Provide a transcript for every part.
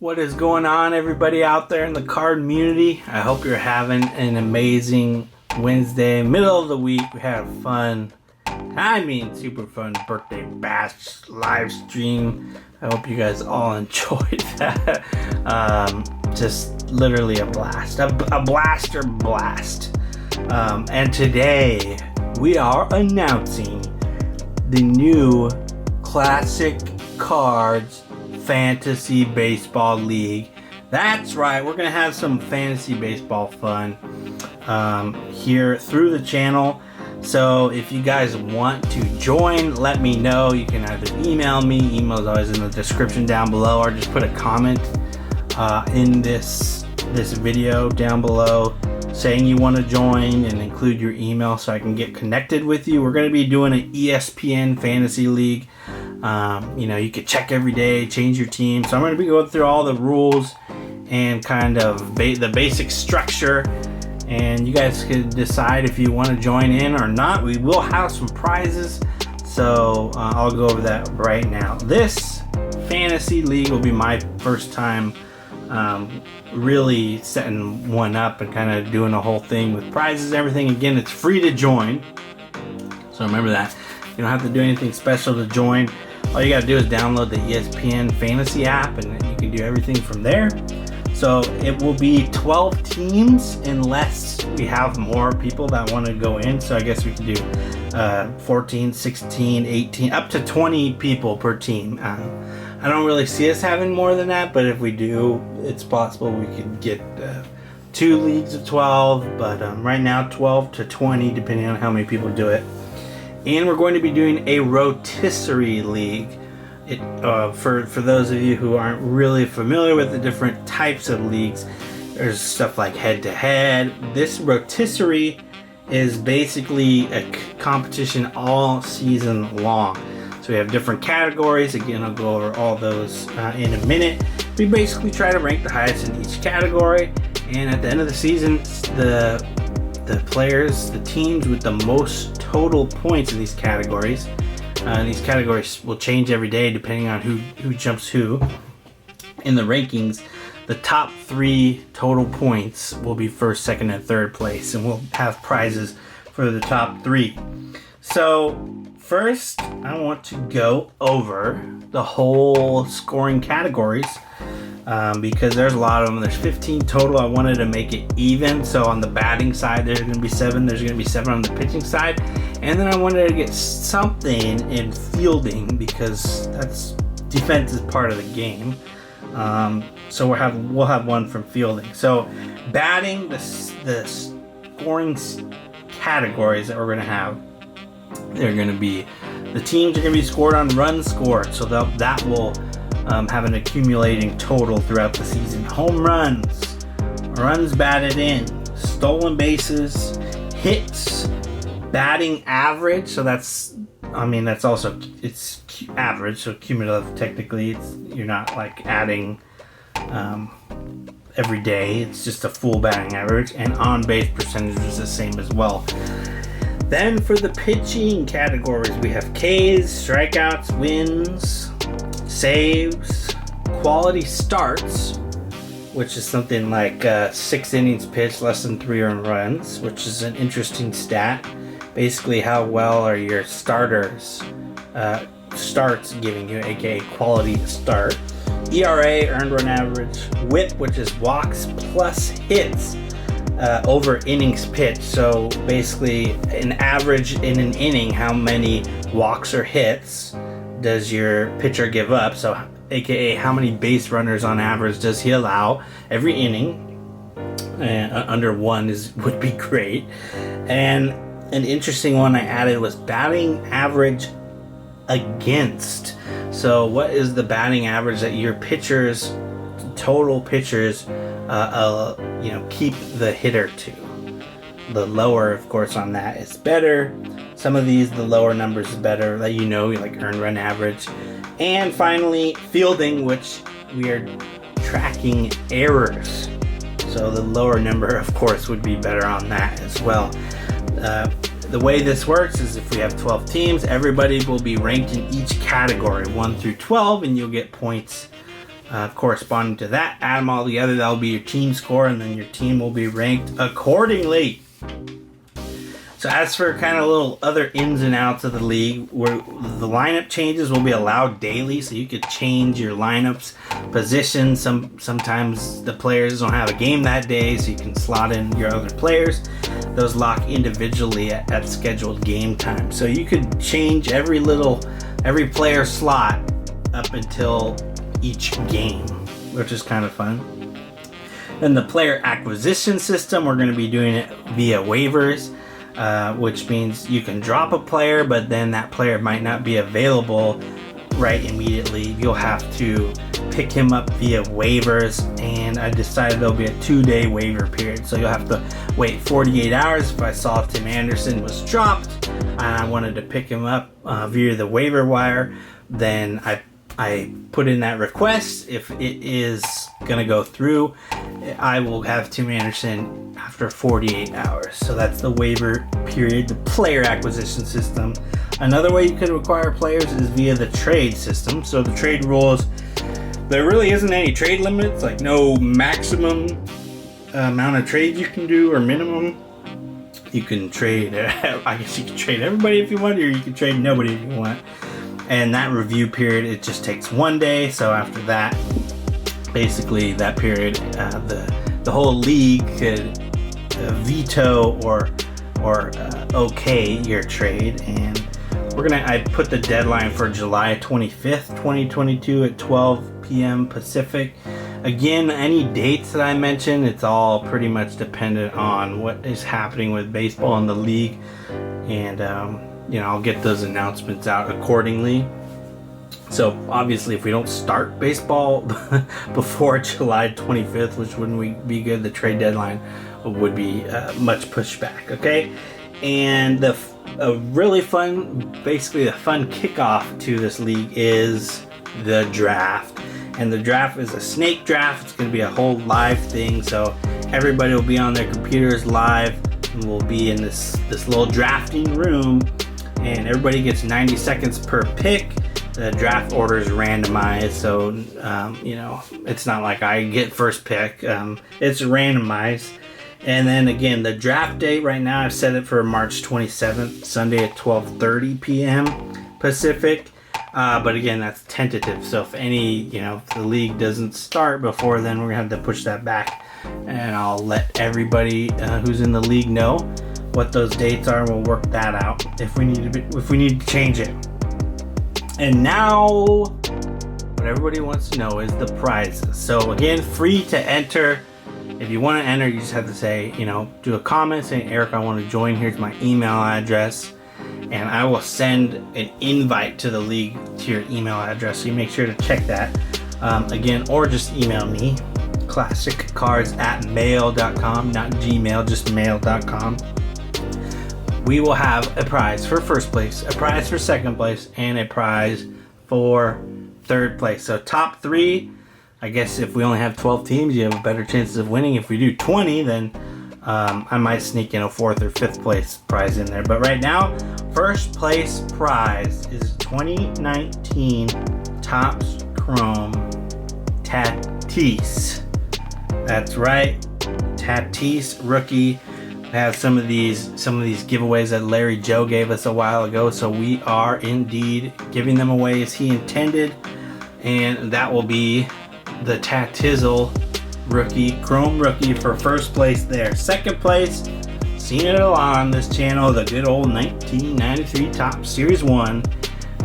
What is going on, everybody out there in the Cardmunity? I hope you're having an amazing Wednesday, middle of the week. We had a fun, super fun birthday bash live stream. I hope you guys all enjoyed that. Just literally a blast, a blaster blast. And today we are announcing the new Classic Cards Fantasy Baseball League. That's right, we're gonna have some fantasy baseball fun here through the channel. So if you guys want to join, let me know. You can either email me, email is always in the description down below, or just put a comment in this video down below saying you want to join and include your email so I can get connected with you. We're going to be doing an ESPN Fantasy League. You could check every day, change your team. So I'm going to be going through all the rules and kind of the basic structure. And you guys can decide if you want to join in or not. We will have some prizes. So I'll go over that right now. This Fantasy League will be my first time really setting one up and kind of doing a whole thing with prizes and everything. Again, it's free to join. So remember that. You don't have to do anything special to join. All you got to do is download the ESPN Fantasy app and you can do everything from there. So it will be 12 teams unless we have more people that want to go in. So I guess we can do 14, 16, 18, up to 20 people per team. I don't really see us having more than that, but if we do, it's possible we could get 2 leagues of 12, but right now 12 to 20 depending on how many people do it. And we're going to be doing a rotisserie league. For those of you who aren't really familiar with the different types of leagues, there's stuff like head-to-head. This rotisserie is basically a competition all season long. So we have different categories. Again, I'll go over all those in a minute. We basically try to rank the highest in each category, and at the end of the season, the players, the teams with the most total points in these categories. These categories will change every day depending on who jumps who in the rankings. The top 3 total points will be first, second, and third place, and we'll have prizes for the top 3. So first, I want to go over the whole scoring categories because there's a lot of them. There's 15 total. I wanted to make it even. So on the batting side, there's going to be 7. There's going to be 7 on the pitching side. And then I wanted to get something in fielding because defense is part of the game. So we'll have one from fielding. So batting, the scoring categories that we're going to have, they're going to be, the teams are going to be scored on runs scored. So that will have an accumulating total throughout the season. Home runs, runs batted in, stolen bases, hits, batting average. So that's also, it's average. So cumulative, technically, you're not like adding every day. It's just a full batting average, and on base percentage is the same as well. Then for the pitching categories, we have Ks, strikeouts, wins, saves, quality starts, which is something like 6 innings pitched, less than 3 earned runs, which is an interesting stat. Basically, how well are your starts giving you, aka quality start. ERA, earned run average, WHIP, which is walks plus hits over innings pitched. So basically, an average in an inning, how many walks or hits does your pitcher give up? So aka how many base runners on average does he allow every inning? Under 1 would be great. And an interesting one I added was batting average against. So what is the batting average that your total pitchers keep the hitter to? The lower, of course, on that is better. Some of these, the lower numbers is better, like earned run average. And finally, fielding, which we are tracking errors. So the lower number, of course, would be better on that as well. The way this works is if we have 12 teams, everybody will be ranked in each category, 1 through 12, and you'll get points corresponding to that. Add them all together, that'll be your team score, and then your team will be ranked accordingly. So as for kind of little other ins and outs of the league, where the lineup changes will be allowed daily, so you could change your lineups, positions. Sometimes the players don't have a game that day, so you can slot in your other players. Those lock individually at scheduled game time. So you could change every player slot up until each game, which is kind of fun. Then the player acquisition system, we're going to be doing it via waivers. Which means you can drop a player, but then that player might not be available right immediately. You'll have to pick him up via waivers, and I decided there'll be a 2-day waiver period. So you'll have to wait 48 hours. If I saw Tim Anderson was dropped and I wanted to pick him up via the waiver wire, then I put in that request. If it is going to go through, I will have Tim Anderson after 48 hours. So that's the waiver period, the player acquisition system. Another way you can acquire players is via the trade system. So the trade rules, there really isn't any trade limits, like no maximum amount of trades you can do or minimum. You can trade, I guess you can trade everybody if you want, or you can trade nobody if you want. And that review period, it just takes 1 day. So after that, basically that period, the whole league could veto or okay your trade. And I put the deadline for July 25th, 2022 at 12 p.m. Pacific. Again, any dates that I mentioned, it's all pretty much dependent on what is happening with baseball in the league. And, I'll get those announcements out accordingly. So obviously, if we don't start baseball before July 25th, which wouldn't be good, the trade deadline would be much pushback. Okay, and a really fun, basically a fun kickoff to this league is the draft. And the draft is a snake draft. It's going to be a whole live thing, so everybody will be on their computers live, and we'll be in this little drafting room. And everybody gets 90 seconds per pick. The draft order is randomized, so it's not like I get first pick. It's randomized. And then again, the draft date right now, I've set it for March 27th, Sunday at 12:30 p.m. Pacific. But again, that's tentative. So if if the league doesn't start before then, we're gonna have to push that back. And I'll let everybody who's in the league know what those dates are, and we'll work that out if we need to change it. And now what everybody wants to know is the prizes. So again, free to enter. If you want to enter, you just have to say, do a comment saying, Eric, I want to join. Here's my email address, and I will send an invite to the league to your email address. So you make sure to check that again, or just email me, classiccards@mail.com, not Gmail, just mail.com. We will have a prize for first place, a prize for second place, and a prize for third place. So top 3, I guess if we only have 12 teams, you have a better chances of winning. If we do 20, then I might sneak in a 4th or 5th place prize in there. But right now, first place prize is 2019 Topps Chrome Tatis. That's right, Tatis rookie. Have some of these giveaways that Larry Joe gave us a while ago, so we are indeed giving them away as he intended, and that will be the Tatizzle rookie, Chrome rookie for first place there. Second place, seen it a lot on this channel, the good old 1993 Topps Series 1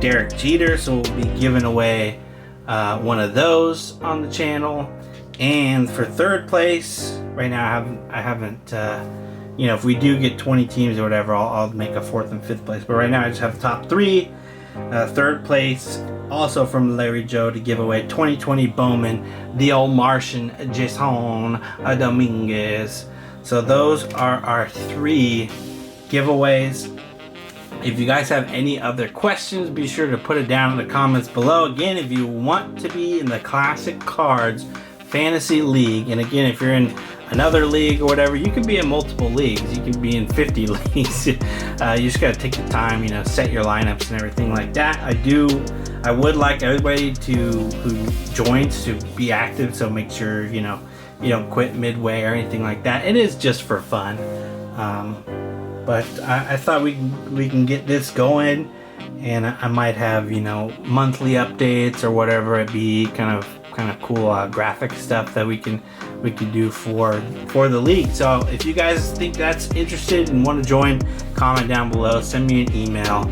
Derek Jeter, so we'll be giving away one of those on the channel. And for third place, right now I haven't if we do get 20 teams or whatever, I'll make a 4th and 5th place. But right now I just have the top 3. Third place, also from Larry Joe, to give away 2020 Bowman, the old Martian Jason Dominguez. So those are our 3 giveaways. If you guys have any other questions, be sure to put it down in the comments below. Again, if you want to be in the Classic Cards fantasy league. And again, if you're in another league or whatever, you can be in multiple leagues. You can be in 50 leagues. You just got to take the time, set your lineups and everything like that. I would like everybody who joins to be active, so make sure you don't quit midway or anything like that. It is just for fun, but I thought we can get this going, and I might have monthly updates or whatever it be, kind of cool graphic stuff that we can do for the league. So if you guys think that's interested and want to join, comment down below, send me an email,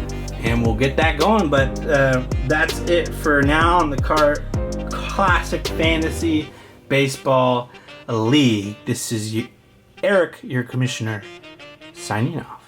and we'll get that going. But that's it for now on the Classic Fantasy Baseball League. This is Eric, your commissioner, signing off.